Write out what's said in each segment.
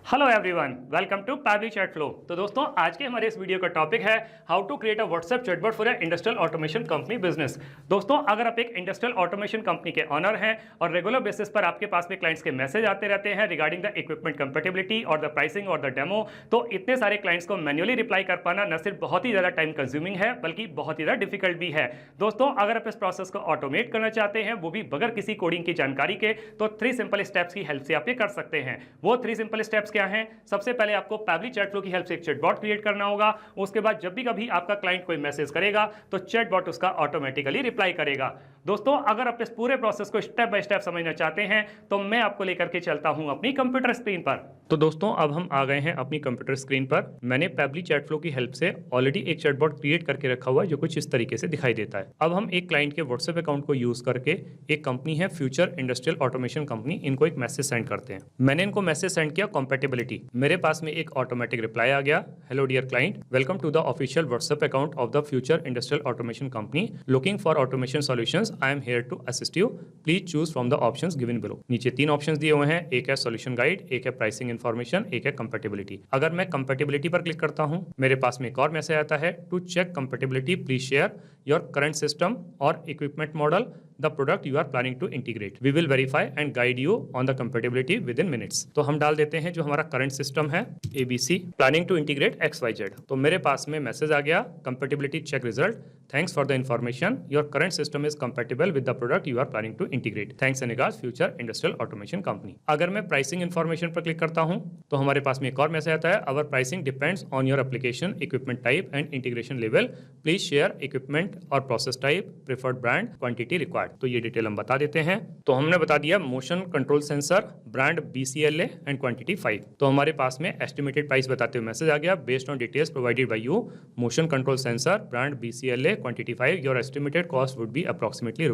Hello everyone, welcome to Pabbly chat flow. तो दोस्तों, आज के हमारे इस वीडियो का टॉपिक है how to create a WhatsApp chatbot for a industrial automation company business. दोस्तों, अगर आप एक इंडस्ट्रियल ऑटोमेशन कंपनी के ऑनर हैं और रेगुलर बेसिस पर आपके पास में क्लाइंट्स के मैसेज आते रहते हैं रिगार्डिंग द इक्विपमेंट कंपेटेबिलिटी और द प्राइसिंग और द डेमो, तो इतने सारे क्लाइंट्स को मैन्युअली रिप्लाई कर पाना न सिर्फ बहुत ही ज़्यादा टाइम कंज्यूमिंग है बल्कि बहुत ही ज़्यादा डिफिकल्ट भी है। दोस्तों, अगर आप इस प्रोसेस को ऑटोमेट करना चाहते हैं, वो भी बगैर किसी कोडिंग की जानकारी के, तो 3 सिंपल स्टेप्स की हेल्प से आप ये कर सकते हैं। वो 3 सिंपल स्टेप्स क्या हैं? सबसे पहले आपको पैबली चैट फ्लो की हेल्प से एक चैटबॉट क्रिएट करना होगा। उसके बाद जब भी कभी आपका क्लाइंट कोई मैसेज करेगा तो चैटबॉट उसका ऑटोमेटिकली रिप्लाई करेगा। दोस्तों, अगर आप इस पूरे प्रोसेस को स्टेप बाय स्टेप समझना चाहते हैं तो मैं आपको लेकर के चलता हूं अपनी कंप्यूटर स्क्रीन पर। तो दोस्तों, अब हम आ गए हैं अपनी कंप्यूटर स्क्रीन पर। मैंने पैबली चैट फ्लो की हेल्प से ऑलरेडी एक चैटबॉट क्रिएट करके रखा हुआ है जो कुछ इस तरीके से दिखाई देता है। अब हम एक क्लाइंट के व्हाट्सएप अकाउंट को यूज करके, एक कंपनी है फ्यूचर इंडस्ट्रियल ऑटोमेशन कंपनी, इनको एक मैसेज सेंड करते हैं। मैंने इनको मैसेज सेंड किया कंपैटिबिलिटी। मेरे पास में एक ऑटोमेटिक रिप्लाई आ गया, hello dear client, welcome to the official WhatsApp account of the future industrial automation company, looking for automation solutions, I am here to assist you, please choose from the options given below. नीचे 3 options दिए हुए हैं, एक है solution guide, एक है pricing information, एक है कंपैटिबिलिटी। अगर मैं कंपैटिबिलिटी पर क्लिक करता हूं, मेरे पास में एक और मैसेज आता है, to check compatibility please share your current system और equipment model, the product you are planning to integrate. We will verify and guide you on the compatibility within minutes. तो हम डाल देते हैं जो हमारा करंट सिस्टम है ABC, planning to integrate XYZ। तो मेरे पास में मैसेज आ गया, compatibility check result, thanks for the information, your current system is compatible with the product you are planning to integrate, thanks and regards future industrial automation company। अगर मैं pricing information पर click करता हूं तो हमारे पास में एक और मैसेज आता है, our pricing depends on your application, equipment type and integration level, please share equipment और process type, preferred brand, quantity required। तो ये डिटेल हम बता देते हैं। तो हमने बता दिया motion control sensor, brand BCLA and quantity 5। तो हमारे पास में एस्टिमेटेड प्राइस बताते हुए मैसेज आ गया, based on details provided by you, motion control sensor, brand BCLA, quantity 5, your estimated cost would be approximately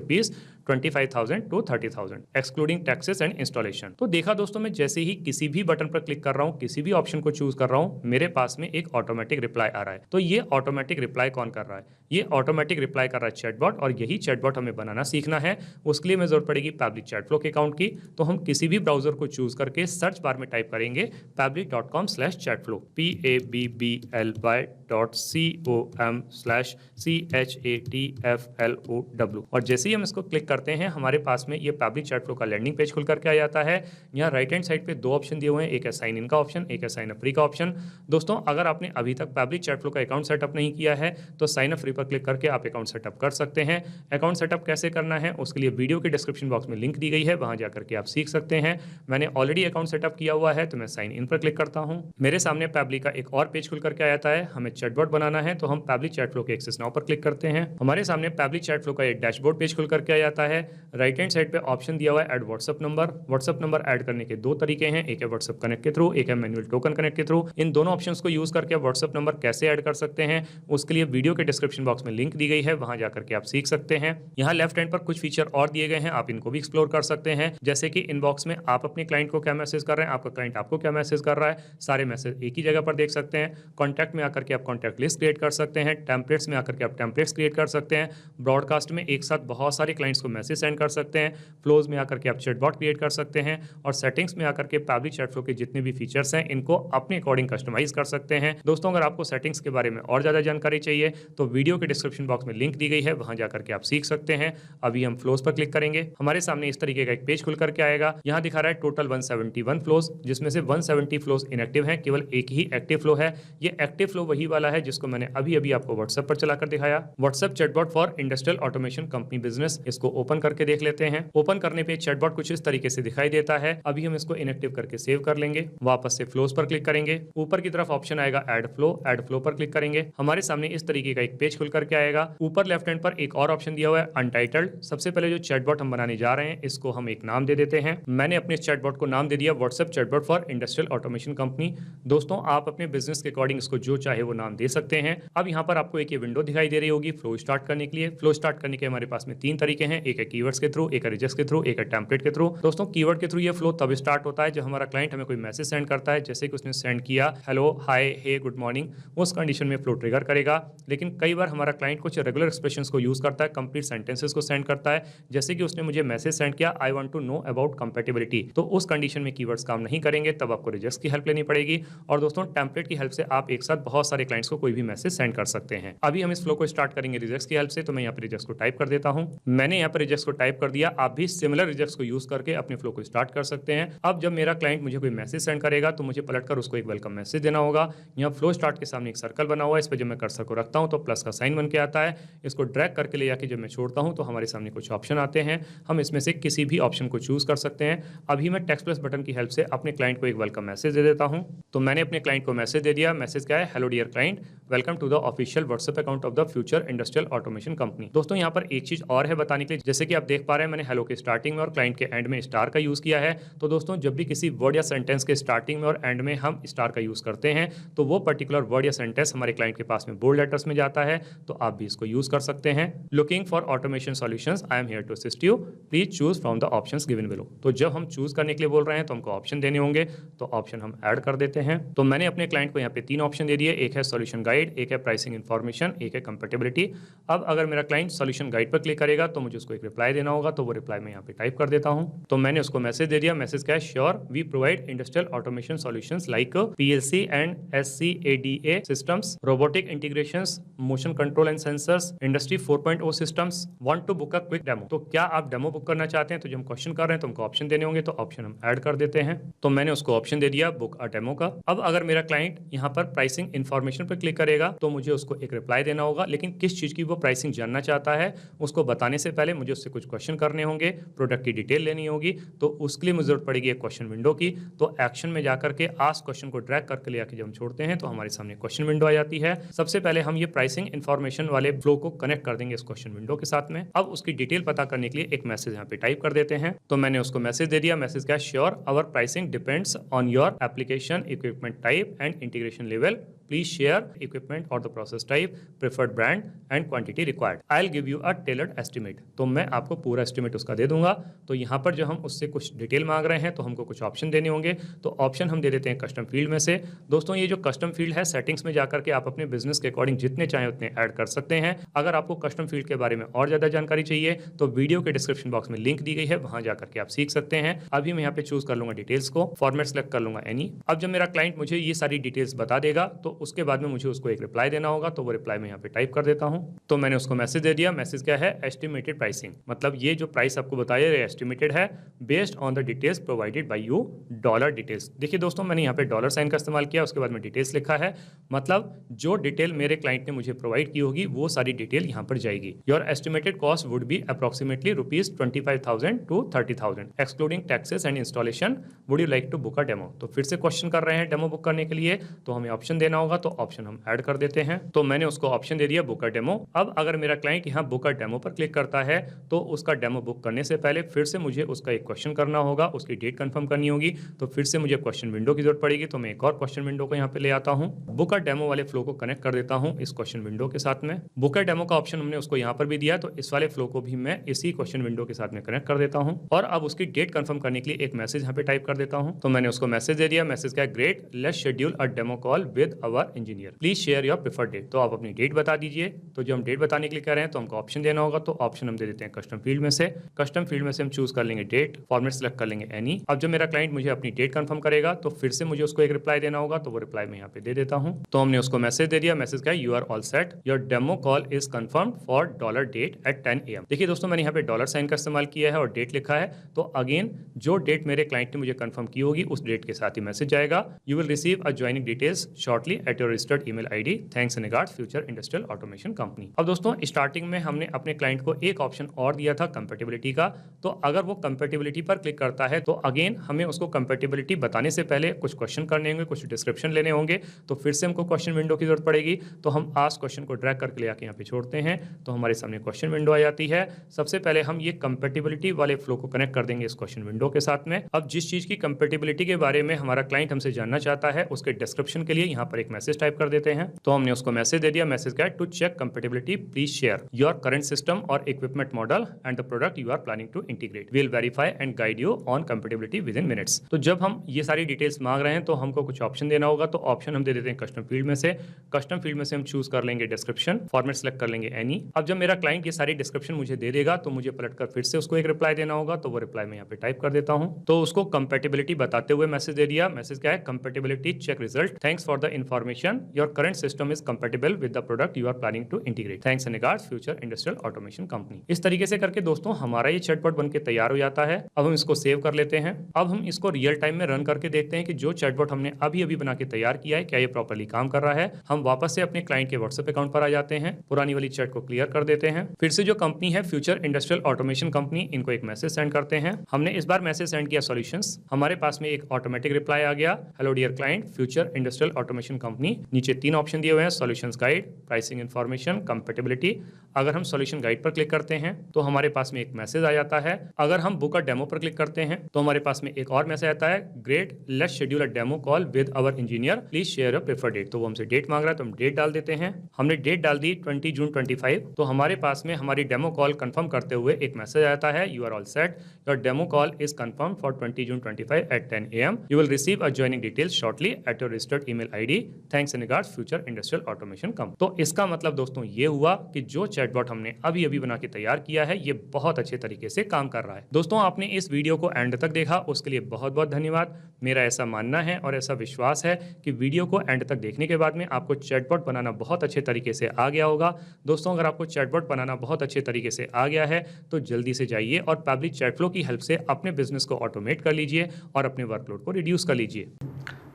₹25,000 to 30,000 excluding taxes and installation. तो देखा दोस्तों, मैं जैसे ही किसी भी बटन पर क्लिक कर रहा हूँ, किसी भी ऑप्शन को चूज कर रहा हूँ, मेरे पास में एक ऑटोमेटिक रिप्लाई आ रहा है। तो ये ऑटोमेटिक रिप्लाई कौन कर रहा है? ये ऑटोमेटिक रिप्लाई कर रहा है चैटबॉट, और यही चैटबॉट हमें बनाना सीखना है। उसके लिए हमें जरूरत पड़ेगी पैबली चैट फ्लो के अकाउंट की। तो हम किसी भी ब्राउजर को चूज करके सर्च बार में टाइप करेंगे pably.com/chatflow, PABBL.com/CHATFLOW। और जैसे ही हम इसको क्लिक करते हैं, हमारे पास में ये पैबली चैट फ्लो का लैंडिंग पेज खुल करके आ जाता है। यहाँ राइट हैंड साइड पे 2 ऑप्शन दिए हुए हैं, एक है साइन इन का ऑप्शन, एक है साइन अप फ्री का ऑप्शन। दोस्तों, अगर आपने अभी तक पैबली चैट फ्लो का अकाउंट सेटअप नहीं किया है तो साइन अप फ्री पर क्लिक करके आप अकाउंट सेटअप कर सकते हैं। अकाउंट सेटअप कैसे करना है उसके लिए वीडियो के डिस्क्रिप्शन बॉक्स में लिंक दी गई है, वहां जाकर के आप सीख सकते हैं। मैंने ऑलरेडी अकाउंट सेटअप किया हुआ है तो मैं साइन इन पर क्लिक करता हूं। मेरे सामने पैबली का एक और पेज खुल करके आ जाता है। हमें चैटबॉट बनाना है तो हम पैबली चैट फ्लो के एक्सेस नाउ पर क्लिक करते हैं। हमारे सामने पैबली चैट फ्लो का एक डैशबोर्ड पेज खुल करके आ जाता है। राइट हैंड साइड पे ऑप्शन दिया हुआ है add WhatsApp number. WhatsApp number add करने के 2 तरीके हैं, एक है व्हाट्सएप कनेक्ट के थ्रू, एक है मैनुअल टोकन कनेक्ट के थ्रू। इन दोनों ऑप्शंस को यूज करके व्हाट्सएप नंबर कैसे ऐड कर सकते हैं उसके लिए वीडियो के डिस्क्रिप्शन बॉक्स में लिंक दी गई है, वहां जाकर के आप सीख सकते हैं। यहाँ लेफ्ट हैंड पर कुछ फीचर और दिए गए हैं, आप इनको भी एक्सप्लोर कर सकते हैं। जैसे कि इनबॉक्स में आप अपने क्लाइंट को क्या मैसेज कर रहे हैं, आपका क्लाइंट आपको क्या मैसेज कर रहा है, सारे मैसेज एक ही जगह पर देख सकते हैं। कॉन्टैक्ट में आकर के आप कॉन्टैक्ट लिस्ट क्रिएट कर सकते हैं। टेम्पलेट्स में आकर के आप टेम्पलेट्स क्रिएट कर सकते हैं। ब्रॉडकास्ट में एक साथ बहुत सारे क्लाइंट्स को मैसेज सेंड कर सकते हैं। फ्लोज में आकर के आप चैटबॉट क्रिएट कर सकते हैं। और सेटिंग्स में आकर के पैबली चैट फ्लो के जितने भी फीचर्स हैं इनको अपने अकॉर्डिंग कस्टमाइज कर सकते हैं। दोस्तों, अगर आपको सेटिंग्स के बारे में और ज़्यादा जानकारी चाहिए तो वीडियो के डिस्क्रिप्शन बॉक्स में लिंक दी गई है, वहां जाकर के आप सीख सकते हैं। अभी हम फ्लोज पर क्लिक करेंगे, हमारे सामने इस तरीके का एक पेज खुल करके आएगा। यहाँ दिखा रहा है टोटल 171 फ्लोज, जिसमें से 170 फ्लोज इनएक्टिव हैं, केवल एक ही एक्टिव फ्लो है। ये एक्टिव फ्लो वही वाला है जिसको मैंने अभी आपको व्हाट्सएप पर चलाकर दिखाया, WhatsApp chatbot for industrial automation company business. इसको ओपन करके देख लेते हैं। ओपन करने पे चैटबॉट कुछ इस तरीके से दिखाई देता है। अभी हम इसको इनएक्टिव करके सेव कर लेंगे। वापस से फ्लोज पर क्लिक करेंगे, ऊपर की तरफ ऑप्शन आएगा ऐड फ्लो पर क्लिक करेंगे। हमारे सामने इस तरीके का एक पेज खुल करके आएगा। ऊपर लेफ्ट हैंड पर एक और ऑप्शन दिया हुआ है अनटाइटल्ड। सबसे पहले जो चैटबॉट हम बनाने जा रहे हैं इसको हम एक नाम दे देते हैं। मैंने अपने चैटबॉट को नाम दे दिया WhatsApp chatbot for industrial automation company. दोस्तों, आप अपने बिजनेस के अकॉर्डिंग इसको जो चाहे वो नाम दे सकते हैं। अब यहाँ पर आपको एक ये विंडो दिखाई दे रही होगी फ्लो स्टार्ट करने के लिए। फ्लो स्टार्ट करने के हमारे पास में 3 तरीके हैं, एक है कीवर्ड्स के थ्रू, एक है रिजेक्ट्स के थ्रू, एक है टेम्पलेट के थ्रू। दोस्तों कीवर्ड के थ्रू ये फ्लो तब स्टार्ट होता है जब हमारा क्लाइंट हमें कोई मैसेज सेंड करता है, जैसे कि उसने सेंड किया हेलो, हाय, हे, गुड मॉर्निंग, उस कंडीशन में फ्लो ट्रिगर करेगा। लेकिन कई बार हमारा क्लाइंट कुछ रेगुलर एक्सप्रेशंस को यूज करता है, कंप्लीट सेंटेंसेस को सेंड करता है, जैसे कि उसने मुझे मैसेज सेंड किया I want to know about compatibility, तो उस कंडीशन में कीवर्ड्स काम नहीं करेंगे, तब आपको रिजेक्ट्स की हेल्प लेनी पड़ेगी। और दोस्तों टेम्पलेट की हेल्प से आप एक साथ बहुत सारे क्लाइंट्स को कोई भी मैसेज सेंड कर सकते हैं। अभी हम इस फ्लो को स्टार्ट करेंगे रिजेक्ट्स की हेल्प से, तो मैं यहाँ पर रिजेक्ट्स को टाइप कर देता हूँ। मैंने यहाँ पर रिजेक्ट्स को टाइप कर दिया। आप भी सिमिलर रिजेक्ट्स को यूज करके अपने फ्लो को स्टार्ट कर सकते हैं। अब जब मेरा क्लाइंट मुझे कोई मैसेज सेंड करेगा तो मुझे पलटकर उसको एक वेलकम मैसेज देना होगा। यहाँ फ्लो स्टार्ट के सामने एक सर्कल बना हुआ है, इस पर जब मैं कर्सर को रखता हूँ तो प्लस का साइन बन के आता है। इसको ड्रैग करके ले जाके जब मैं छोड़ता हूँ तो हमारे सामने कुछ ऑप्शन आते हैं। हम इसमें से किसी भी ऑप्शन को चूज कर सकते हैं। अभी मैं टेक्स्ट प्लस बटन की हेल्प से अपने क्लाइंट को एक वेलकम मैसेज दे देता हूँ। तो मैंने अपने क्लाइंट को मैसेज दे दिया। मैसेज क्या है, hello dear client, welcome to the official WhatsApp account of the future industrial automation company. दोस्तों यहाँ पर एक चीज और है बताने के लिए, जैसे कि आप देख पा रहे हैं मैंने हेलो के स्टार्टिंग में और क्लाइंट के एंड में स्टार का यूज किया है। तो दोस्तों जब भी किसी वर्ड या सेंटेंस के स्टार्टिंग में और एंड में हम स्टार का यूज करते हैं तो वो पर्टिकुलर वर्ड या सेंटेंस हमारे क्लाइंट के पास में बोल्ड लेटर्स में जाता है। तो आप भी इसको यूज कर सकते हैं। Looking for automation solutions, I am here to assist you, please choose from the options given below. तो जब हम चूज करने के लिए बोल रहे हैं तो हमको ऑप्शन देने होंगे, तो ऑप्शन हम ऐड कर देते हैं। तो मैंने अपने क्लाइंट को यहाँ पे 3 ऑप्शन दे दिए, एक है सॉल्यूशन गाइड, एक है प्राइसिंग इन्फॉर्मेशन, एक है कंपैटिबिलिटी। अब अगर मेरा क्लाइंट सॉल्यूशन गाइड पर क्लिक करेगा तो मुझे उसको एक रिप्लाई देना होगा, तो वो रिप्लाई मैं यहाँ पे टाइप कर देता हूँ। तो मैंने उसको मैसेज दे दिया। मैसेज क्या है, sure we provide industrial automation solutions like PLC and SCADA systems, robotic integrations, motion control and sensors, industry 4.0 systems, want to book a quick demo. तो क्या आप डेमो बुक करना चाहते हैं? तो जब हम क्वेश्चन कर रहे हैं तो हमको ऑप्शन देने होंगे, तो ऑप्शन हम ऐड कर देते हैं। तो मैंने उसको ऑप्शन दे दिया बुक अ डेमो का। अब अगर मेरा क्लाइंट यहाँ पर प्राइसिंग इन्फॉर्मेशन पर क्लिक करेगा तो मुझे उसको एक रिप्लाई देना होगा, लेकिन किस चीज की वो प्राइसिंग जानना चाहता है उसको बताने से पहले मुझे उससे कुछ क्वेश्चन करने होंगे, प्रोडक्ट की डिटेल लेनी होगी। तो उसके लिए मुझे जरूरत पड़ेगी एक क्वेश्चन विंडो की। तो एक्शन में जाकर के आस्क क्वेश्चन को ड्रैग करके ले आके जब हम छोड़ते हैं तो हमारे सामने क्वेश्चन विंडो आ जाती है। सबसे पहले हम ये प्राइसिंग इन्फॉर्मेशन वाले फ्लो को कनेक्ट कर देंगे इस क्वेश्चन विंडो के साथ में। अब उसकी डिटेल पता करने के लिए एक मैसेज यहाँ पे टाइप कर देते हैं। तो मैंने उसको मैसेज दे दिया। मैसेज क्या, sure our pricing depends on your application, equipment type and integration level, please share equipment और the process type, preferred brand and quantity required, I will give you a tailored estimate. तो मैं आपको पूरा estimate उसका दे दूंगा। तो यहाँ पर जो हम उससे कुछ डिटेल मांग रहे हैं तो हमको कुछ ऑप्शन देने होंगे। तो ऑप्शन हम दे देते हैं कस्टम फील्ड में से। दोस्तों ये जो कस्टम फील्ड है, सेटिंग्स में जाकर के आप अपने बिजनेस के अकॉर्डिंग जितने चाहें उतने ऐड कर सकते हैं। अगर आपको कस्टम फील्ड के बारे में और ज्यादा जानकारी चाहिए तो वीडियो के डिस्क्रिप्शन बॉक्स में लिंक दी गई है, वहां जाकर के आप सीख सकते हैं। अभी मैं यहाँ पे चूज कर लूंगा डिटेल्स को, फॉर्मेट सेलेक्ट कर लूंगा एनी। अब जब मेरा क्लाइंट मुझे ये सारी डिटेल्स बता देगा तो उसके बाद में मुझे उसको एक रिप्लाई देना होगा। तो वो रिप्लाई मैं यहाँ पे टाइप कर देता हूँ। तो मैंने उसको मैसेज दे दिया। मैसेज क्या है, एस्टिमेटेड प्राइसिंग, मतलब ये जो प्राइस आपको बताया एस्टिमेटेड है based on the details provided by you, dollar details. देखिए दोस्तों मैंने यहाँ पे डॉलर साइन का इस्तेमाल किया, उसके बाद में डिटेल्स लिखा है, मतलब जो डिटेल मेरे क्लाइंट ने मुझे प्रोवाइड की होगी वो सारी डिटेल यहाँ पर जाएगी। Your estimated cost would be approximately ₹25,000 to 30,000 excluding taxes and installation, would you like to book a demo. तो फिर से क्वेश्चन कर रहे हैं डेमो बुक करने के लिए, तो हमें ऑप्शन देना होगा। तो ऑप्शन हम ऐड कर देते हैं। तो मैंने उसको ऑप्शन दे दिया बुक अ डेमो। अब अगर मेरा क्लाइंट यहाँ बुक अ डेमो पर क्लिक करता है तो उसका डेमो बुक करने से पहले फिर से मुझे उसका एक क्वेश्चन करना होगा, उसकी डेट कंफर्म करनी होगी। तो फिर से मुझे क्वेश्चन विंडो की जरूरत पड़ेगी। तो मैं एक और क्वेश्चन विंडो को यहाँ पे ले आता हूँ, बुक अ डेमो वाले फ्लो को कनेक्ट कर देता हूँ इस क्वेश्चन विंडो के साथ में। बुक अ डेमो का ऑप्शन हमने उसको यहाँ पर भी दिया, तो इस वाले फ्लो को भी मैं इसी क्वेश्चन विंडो के साथ में कनेक्ट कर देता हूँ। और अब उसकी डेट कंफर्म करने के लिए एक मैसेज यहाँ पे टाइप कर देता हूँ। तो मैंने उसको मैसेज दे दिया। मैसेज क्या है, great, let's schedule a demo call with our engineer, please share your preferred date. तो आप अपनी डेट बता दीजिए। तो जो हम डेट बताने के लिए कह रहे हैं तो हमको ऑप्शन देना होगा। तो ऑप्शन हम दे देते हैं कस्टम फील्ड में से। कस्टम फील्ड में से हम चूज कर लेंगे डेट, फॉर्मेट सेलेक्ट कर लेंगे एनी। अब जब मेरा क्लाइंट मुझे अपनी डेट कंफर्म करेगा तो फिर से मुझे उसको एक रिप्लाई देना होगा। तो वो रिप्लाई मैं यहाँ पे दे देता हूँ। तो हमने उसको मैसेज दे दिया। मैसेज क्या है, you are all set, your demo call is confirmed for dollar date at 10 AM। देखिए दोस्तों मैंने यहाँ पे डॉलर साइन का इस्तेमाल किया है और डेट लिखा है। तो अगेन जो डेट मेरे क्लाइंट ने मुझे कंफर्म की होगी उस डेट के साथ ही मैसेज जाएगा। You will receive a joining details shortly at your registered email ID, thanks in regards future industrial automation company. अब दोस्तों स्टार्टिंग में हमने अपने क्लाइंट को एक ऑप्शन और दिया था कंपैटिबिलिटी का। तो अगर वो कंपैटिबिलिटी पर क्लिक करता है तो अगेन हमें उसको कंपैटिबिलिटी बताने से पहले कुछ क्वेश्चन करने होंगे, कुछ डिस्क्रिप्शन लेने होंगे। तो फिर से हमको क्वेश्चन विंडो की जरूरत पड़ेगी। तो हम आस्क क्वेश्चन को ड्रैग करके ले आके यहाँ पे छोड़ते हैं। तो हमारे सामने क्वेश्चन विंडो आ जाती है। सबसे पहले हम ये कंपैटिबिलिटी वाले फ्लो को कनेक्ट कर देंगे इस क्वेश्चन विंडो के साथ में। अब जिस चीज की कंपैटिबिलिटी के बारे में हमारा क्लाइंट हमसे जानना चाहता है उसके डिस्क्रिप्शन के लिए यहाँ पर एक एक मैसेज टाइप कर देते हैं। तो हमने उसको मैसेज दे दिया, मैसेज क्या है, to check compatibility please share your current system और equipment model and the product you are planning to integrate, will verify and guide you on compatibility with in minutes. तो जब हम ये सारी डिटेल्स मांग रहे हैं तो हमको कुछ ऑप्शन देना होगा। तो ऑप्शन हम दे देते हैं कस्टम फील्ड में से। कस्टम फील्ड में से हम चूज कर लेंगे डिस्क्रिप्शन, फॉर्मेट सेलेक्ट कर लेंगे एनी। अब जब मेरा क्लाइंट ये सारी डिस्क्रिप्शन मुझे दे देगा तो मुझे पलटकर फिर से उसको एक रिप्लाई देना होगा। तो वो रिप्लाई मैं यहाँ पे टाइप कर देता हूँ। तो उसको कंपेटेबिलिटी बताते हुए मैसेज दे दिया। मैसेज क्या है, compatibility check result, thanks for the information, your current system is compatible with the product you are planning to integrate, thanks and regards future industrial automation company. इस तरीके से करके दोस्तों हमारा ये चैटबॉट बनके तैयार हो जाता है। अब हम इसको सेव कर लेते हैं। अब हम इसको रियल टाइम में रन करके देखते हैं कि जो चैटबॉट हमने अभी अभी बना के तैयार किया है क्या ये प्रॉपर्ली काम कर रहा है। हम वापस से अपने क्लाइंट के व्हाट्सएप अकाउंट पर आ जाते हैं, पुरानी वाली चैट को क्लियर कर देते हैं। फिर से जो कंपनी है फ्यूचर इंडस्ट्रियल ऑटोमेशन कंपनी, इनको एक मैसेज सेंड करते हैं। हमने इस बार मैसेज सेंड किया सॉल्यूशंस। हमारे पास में एक ऑटोमेटिक रिप्लाई आ गया, hello dear client future industrial automation company. नीचे 3 ऑप्शन दिए हुए हैं, solutions guide, pricing information, compatibility. अगर हम सॉल्यूशन गाइड पर क्लिक करते हैं तो हमारे पास में एक मैसेज आ जाता है। अगर हम बुक अ डेमो पर क्लिक करते हैं तो हमारे पास में एक और मैसेज आता है, great, let's schedule a demo call with our engineer, please share a preferred date. तो वो हमसे डेट मांग रहा है तो हम डेट डाल देते हैं। हमने डेट डाल दी 20 जून 25। तो हमारे पास में हमारी डेमो कॉल कंफर्म करते हुए एक मैसेज आता है, you are all set, your demo call is confirm for 20 June 25 at 10 AM, you will receive a joining details shortly at your registered email ID, thanks and regards future industrial automation company। तो इसका मतलब दोस्तों ये हुआ कि जो chatbot हमने अभी अभी बना के तैयार किया है ये बहुत अच्छे तरीके से काम कर रहा है। दोस्तों आपने इस वीडियो को एंड तक देखा उसके लिए बहुत बहुत धन्यवाद। मेरा ऐसा मानना है और ऐसा विश्वास है कि वीडियो को एंड तक देखने के बाद में आपको चैटबॉट बनाना बहुत अच्छे तरीके से आ गया होगा। दोस्तों अगर आपको चैटबॉट बनाना बहुत अच्छे तरीके से आ गया है तो जल्दी से जाइए और पैबली चैटफ्लो की हेल्प से अपने बिजनेस को ऑटोमेट कर लीजिए और अपने वर्कलोड को रिड्यूस कर लीजिए।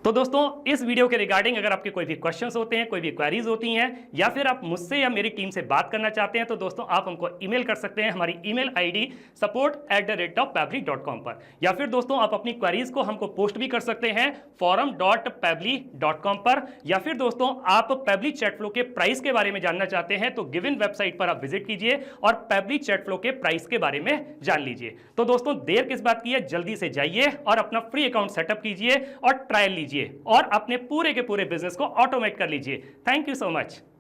तो दोस्तों इस वीडियो के रिगार्डिंग अगर आपके कोई भी क्वेश्चंस होते हैं, कोई भी क्वेरीज होती हैं या फिर आप मुझसे या मेरी टीम से बात करना चाहते हैं तो दोस्तों आप हमको ईमेल कर सकते हैं हमारी ईमेल आईडी support@pably.com पर, या फिर दोस्तों आप अपनी क्वेरीज को हमको पोस्ट भी कर सकते हैं forum.pably.com पर, या फिर दोस्तों आप पैबली चैटफ्लो के प्राइस के बारे में जानना चाहते हैं तो गिवन वेबसाइट पर आप विजिट कीजिए और पैबली चैटफ्लो के प्राइस के बारे में जान लीजिए। तो दोस्तों देर किस बात की है, जल्दी से जाइए और अपना फ्री अकाउंट सेटअप कीजिए और ट्रायल लीजिए और अपने पूरे के पूरे बिजनेस को ऑटोमेट कर लीजिए। Thank you so much.